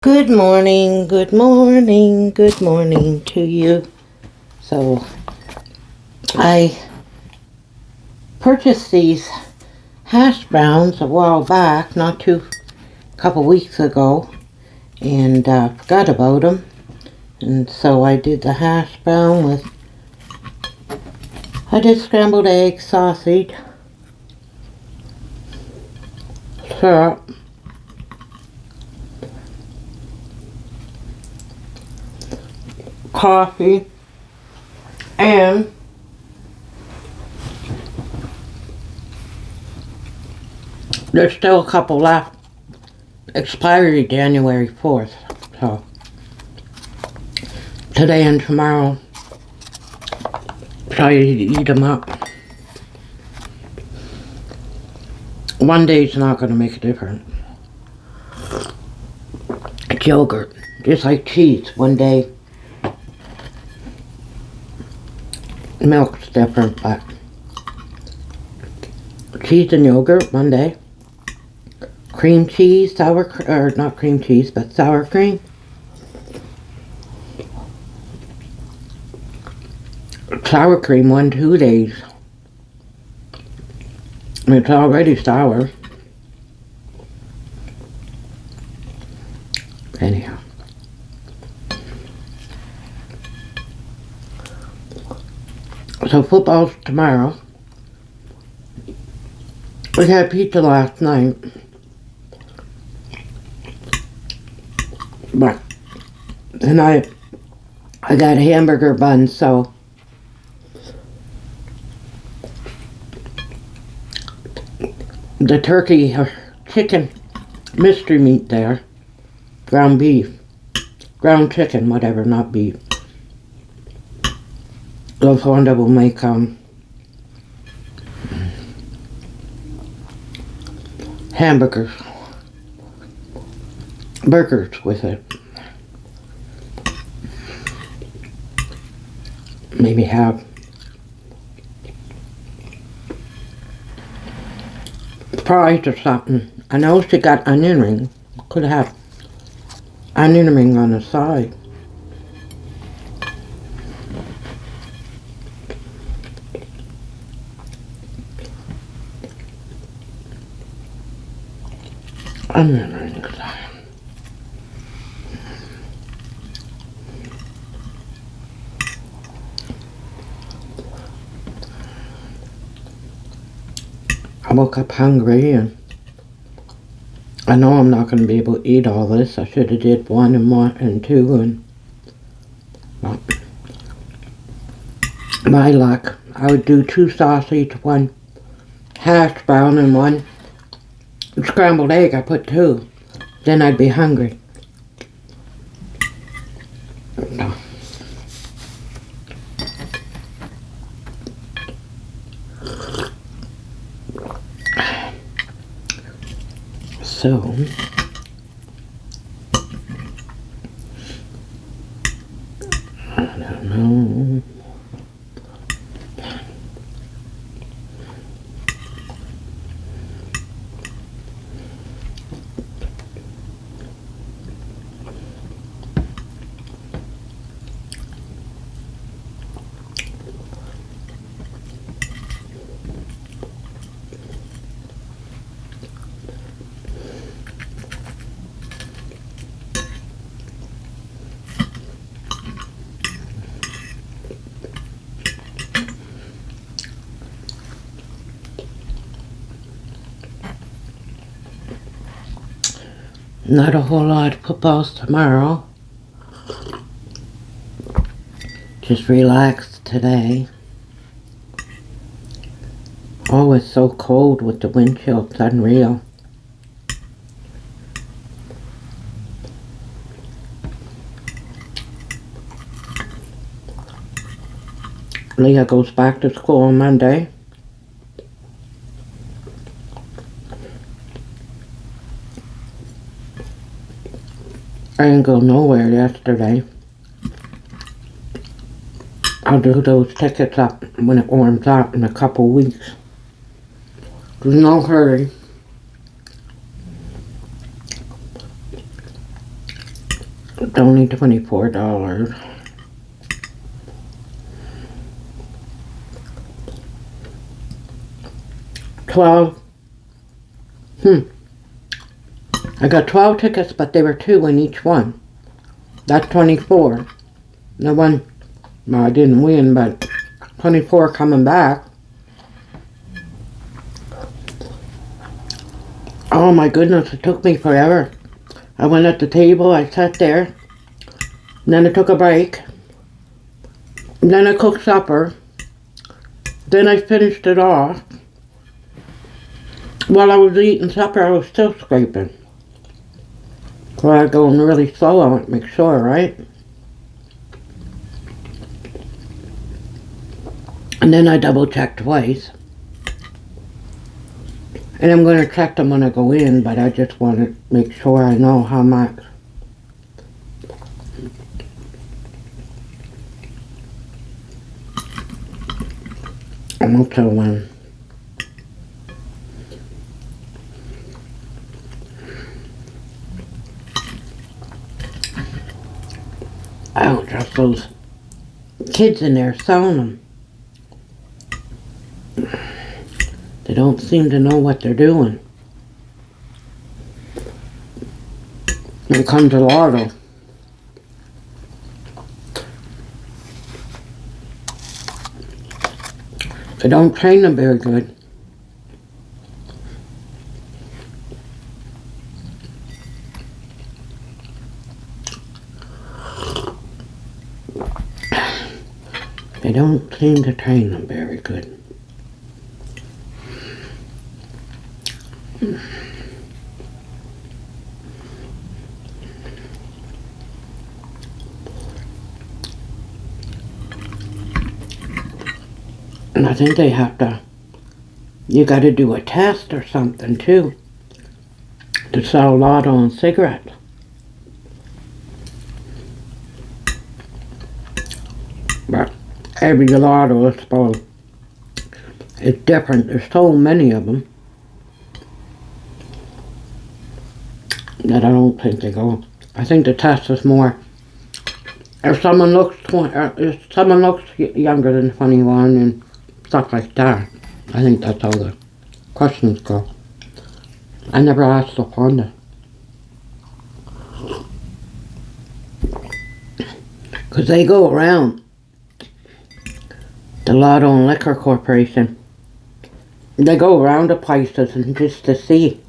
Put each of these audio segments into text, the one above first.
Good morning, good morning, good morning to you. So, I purchased these hash browns a while back, a couple weeks ago, and forgot about them. And so I did the hash brown I did scrambled egg, sausage, syrup, coffee, and there's still a couple left. Expiry January 4th. So today and tomorrow, try to eat them up. One day's not going to make a difference. It's yogurt, just like cheese. One day, milk's different, but cheese and yogurt one day. Cream cheese, or not cream cheese, but sour cream. Sour cream 2 days. It's already sour. Anyhow. So football's tomorrow. We had pizza last night. But tonight I got hamburger buns, so the turkey or chicken mystery meat there, ground beef, ground chicken, whatever, not beef. Those Honda will make hamburgers, burgers with it. Maybe have fries or something. I know she got onion ring. Could have onion ring on the side. Onion rings. I woke up hungry and I know I'm not going to be able to eat all this. I should have did 1 and 2 and well, my luck. I would do 2 sausage, 1 hash brown and 1 scrambled egg. I put 2. Then I'd be hungry. No. So I don't know. Not a whole lot of footballs tomorrow. Just relaxed today. Oh, it's so cold with the wind chill. It's unreal. Leah goes back to school on Monday. I didn't go nowhere yesterday. I'll do those tickets up when it warms up in a couple weeks. There's no hurry. It's only $24. I got 12 tickets, but they were 2 in each one. That's 24. The one, well, I didn't win, but 24 coming back. Oh my goodness, it took me forever. I went at the table, I sat there, and then I took a break, and then I cooked supper, then I finished it off. While I was eating supper, I was still scraping. So I was going really slow, I want to make sure, right? And then I double checked twice. And I'm going to check them when I go in, but I just want to make sure I know how much. And also ouch, there's those kids in there selling them. They don't seem to know what they're doing. When it comes to lotto. They don't train them very good. They don't seem to train them very good. And I think they have to, you got to do a test or something too to sell lotto and cigarettes. But every lotto, I suppose, is different. There's so many of them that I don't think they go. I think the test is more if someone looks younger than 21 and stuff like that. I think that's how the questions go. I never asked the Honda. Because they go around the Lotto and Liquor Corporation. They go around the places and just to see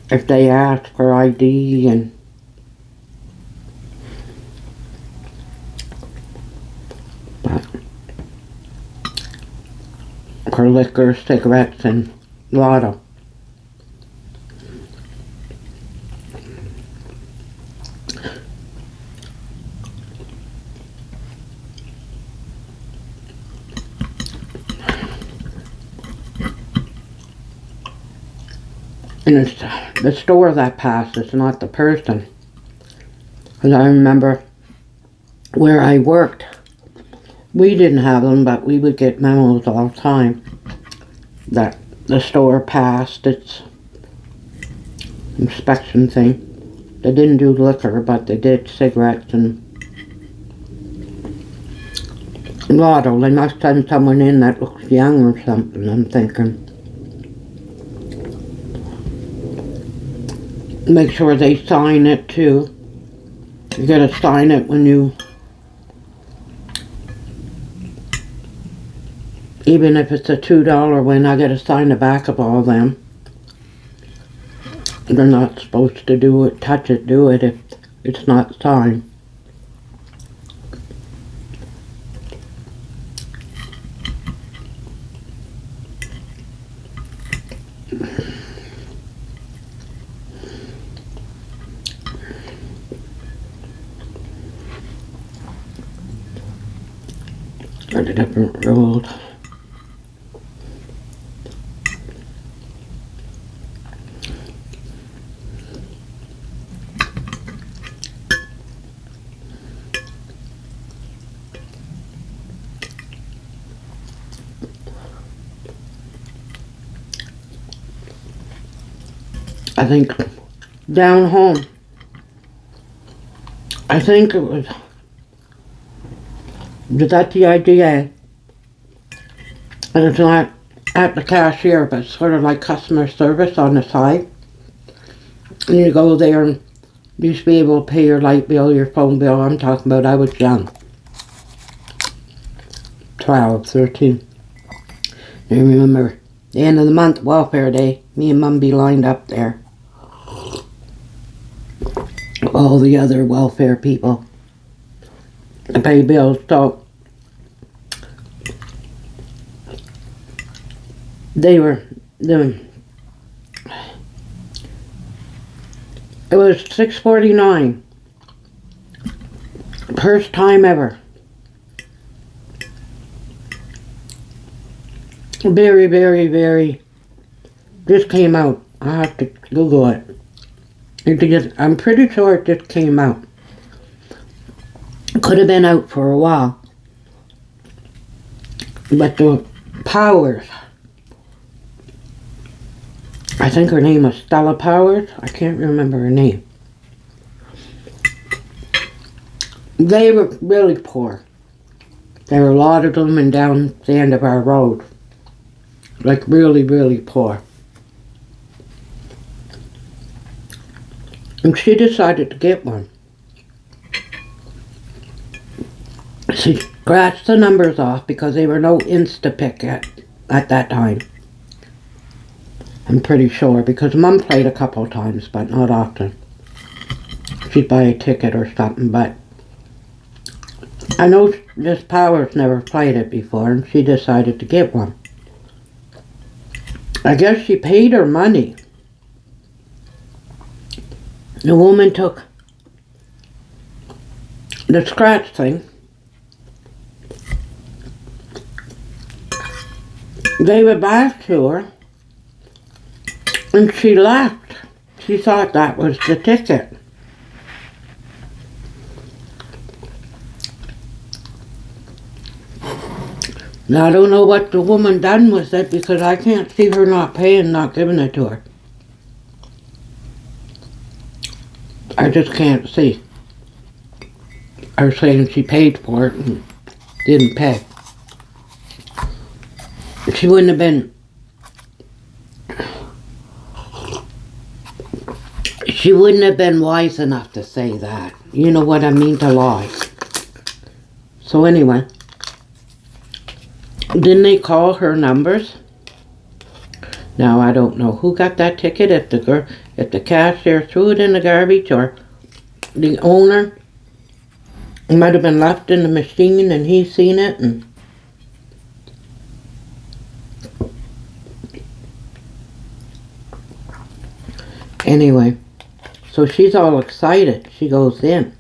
if they ask for ID and for liquor, cigarettes, and lotto. And it's the store that passes, not the person. Because I remember where I worked, we didn't have them, but we would get memos all the time that the store passed its inspection thing. They didn't do liquor, but they did cigarettes and lotto. They must send someone in that looks young or something, I'm thinking. Make sure they sign it too. You gotta sign it when you, even if it's a $2 win, I gotta sign the back of all them. They're not supposed to do it, touch it, do it if it's not signed. Or the different rules. I think down home I think it was at the IDA. And it's not at the cashier, but it's sort of like customer service on the side. And you go there and you used to be able to pay your light bill, your phone bill. I'm talking about, I was young. 12, 13. I remember the end of the month, welfare day, me and Mum be lined up there. All the other welfare people to pay bills. So it was $6.49. First time ever. Very, very, very. Just came out. I have to Google it. I'm pretty sure it just came out. Could have been out for a while. But the Powers, I think her name was Stella Powers. I can't remember her name. They were really poor. There were a lot of them and down the end of our road. Like really, really poor. And she decided to get one. She scratched the numbers off because they were no Instapick at that time. I'm pretty sure, because Mum played a couple times, but not often. She'd buy a ticket or something, but I know Miss Powers never played it before, and she decided to get one. I guess she paid her money. The woman took the scratch thing. Gave it back to her. And she left. She thought that was the ticket. Now I don't know what the woman done with it because I can't see her not paying, not giving it to her. I just can't see her saying she paid for it and didn't pay. She wouldn't have been wise enough to say that. You know what I mean, to lie. So anyway, didn't they call her numbers? Now I don't know who got that ticket, if the cashier threw it in the garbage or the owner. It might have been left in the machine and he seen it and anyway, so she's all excited. She goes in.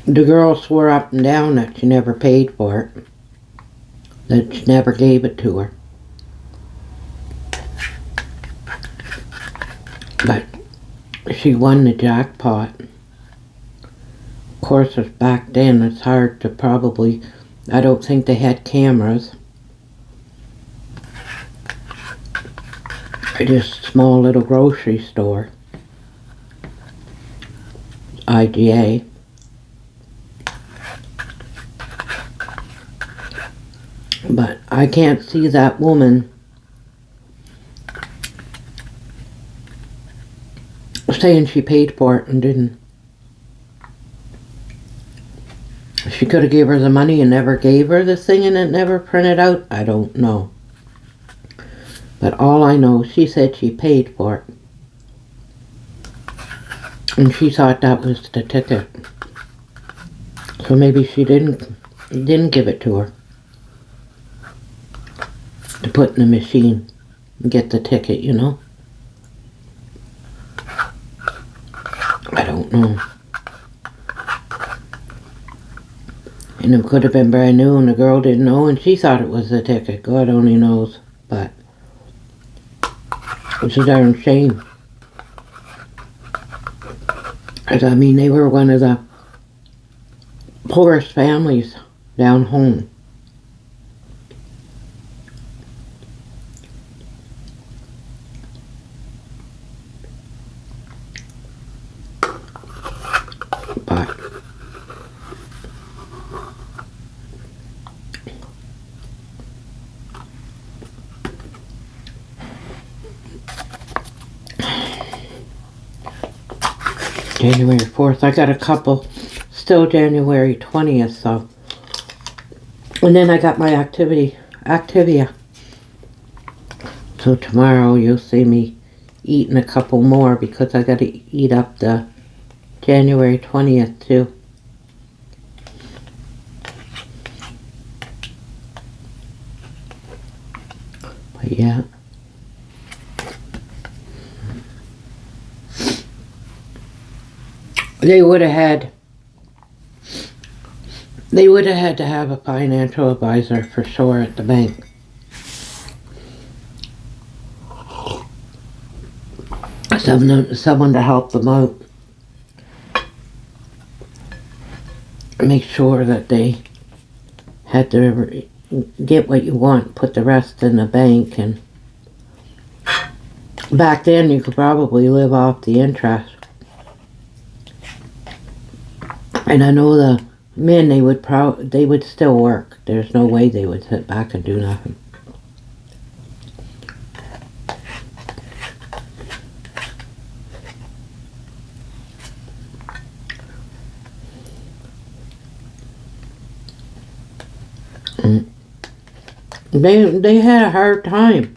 The girl swore up and down that she never paid for it. That she never gave it to her. But she won the jackpot. Of course, back then it's hard to probably, I don't think they had cameras. Just a small little grocery store. IGA. But I can't see that woman saying she paid for it and didn't. She could have gave her the money and never gave her the thing and it never printed out. I don't know. But all I know, she said she paid for it. And she thought that was the ticket. So maybe she didn't give it to her. To put in the machine and get the ticket, you know? I don't know. And it could have been brand new and the girl didn't know and she thought it was the ticket. God only knows. But it's a darn shame. I mean, they were one of the poorest families down home. January 4th. I got a couple still January 20th, so. And then I got my Activia. So tomorrow you'll see me eating a couple more because I got to eat up the January 20th too. But yeah. They would have had to have a financial advisor for sure at the bank. Someone to help them out. Make sure that they had to get what you want, put the rest in the bank, and back then you could probably live off the interest. And I know the men, they would still work. There's no way they would sit back and do nothing. They had a hard time.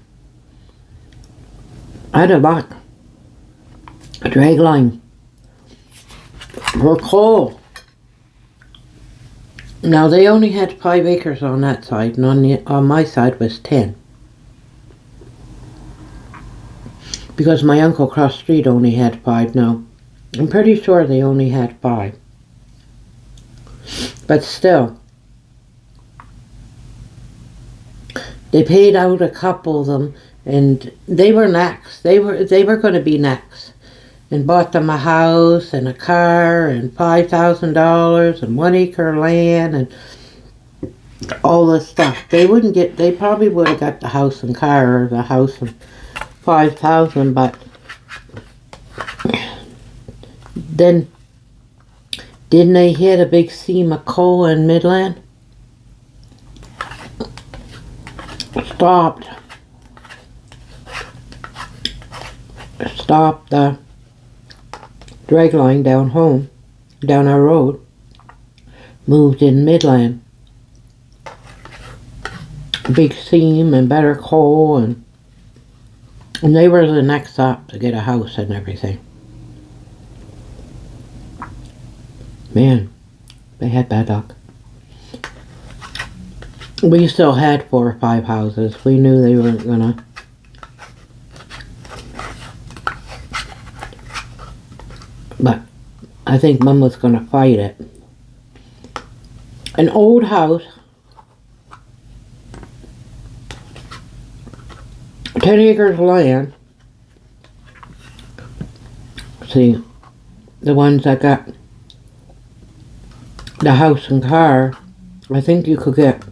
I had a luck. A drag line for coal. Now they only had 5 acres on that side, and on my side was 10. Because my uncle across the street only had 5 now. I'm pretty sure they only had 5. But still, they paid out a couple of them, and they were next. They were going to be next, and bought them a house and a car and $5,000 and 1 acre of land and all this stuff. They probably would have got the house and car, or the house and 5,000, but then didn't they hit a big seam of coal in Midland? Stopped the drag line down our road, moved in Midland. Big seam and better coal, and they were the next up to get a house and everything. Man, they had bad luck. We still had 4 or 5 houses. We knew they weren't gonna. But I think Mom was gonna fight it. An old house, 10 acres of land. See, the ones that got the house and car, I think you could get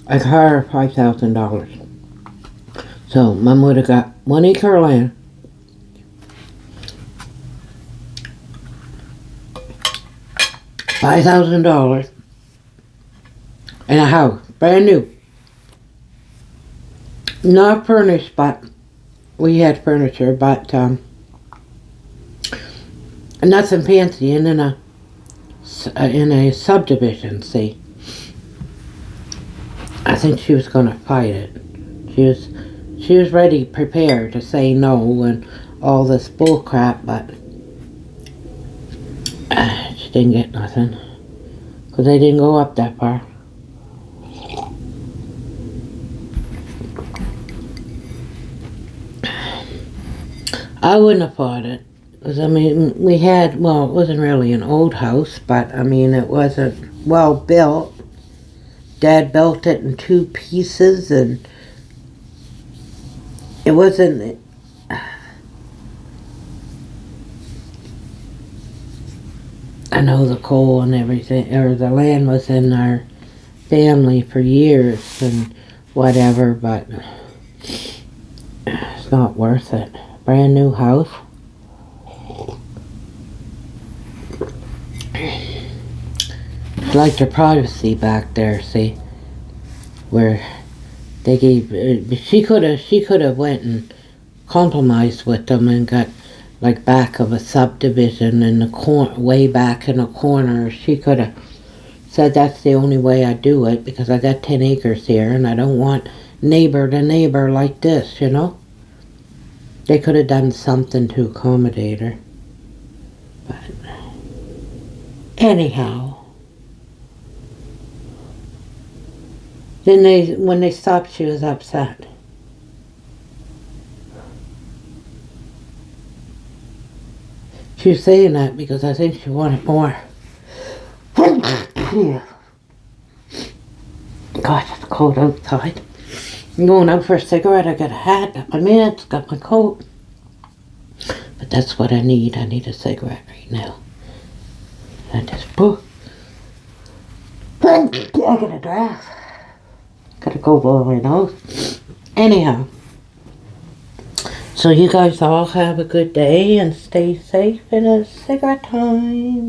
a car of $5,000. So Mom would have got 1 acre of land, $5,000, and a house, brand new. Not furnished, but we had furniture, but nothing fancy, and in a subdivision, see. I think she was gonna fight it. She was ready, prepared to say no and all this bull crap, but she didn't get nothing. Because they didn't go up that far. I wouldn't have fought it. Because, I mean, we had, well, it wasn't really an old house, but, I mean, it wasn't well built. Dad built it in 2 pieces, and it wasn't. I know the coal and everything, or the land was in our family for years and whatever, but it's not worth it. Brand new house. Like their privacy back there, see, where they gave. She could have went and compromised with them and got like back of a subdivision in the way back in the corner. She could have said that's the only way I do it because I got 10 acres here and I don't want neighbor to neighbor like this, you know? They could have done something to accommodate her. But anyhow, then when they stopped, she was upset. She was saying that because I think she wanted more. Gosh, it's cold outside. I'm going out for a cigarette. I got a hat, got my mitts, got my coat. But that's what I need. I need a cigarette right now. I just I got a draft. Gotta go blow my nose. Anyhow. So you guys all have a good day and stay safe, and a cigarette time.